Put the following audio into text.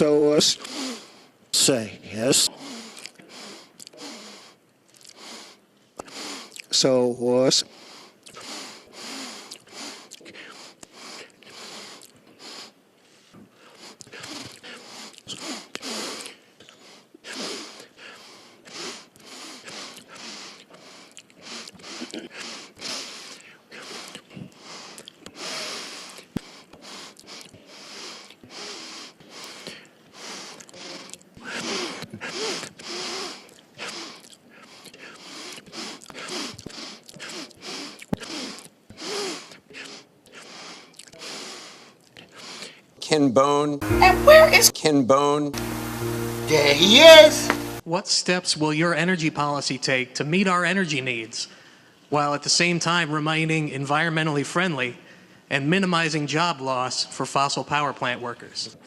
So say yes. So was Kinbone. And where is Kinbone? There he is. What steps will your energy policy take to meet our energy needs, while at the same time remaining environmentally friendly and minimizing job loss for fossil power plant workers?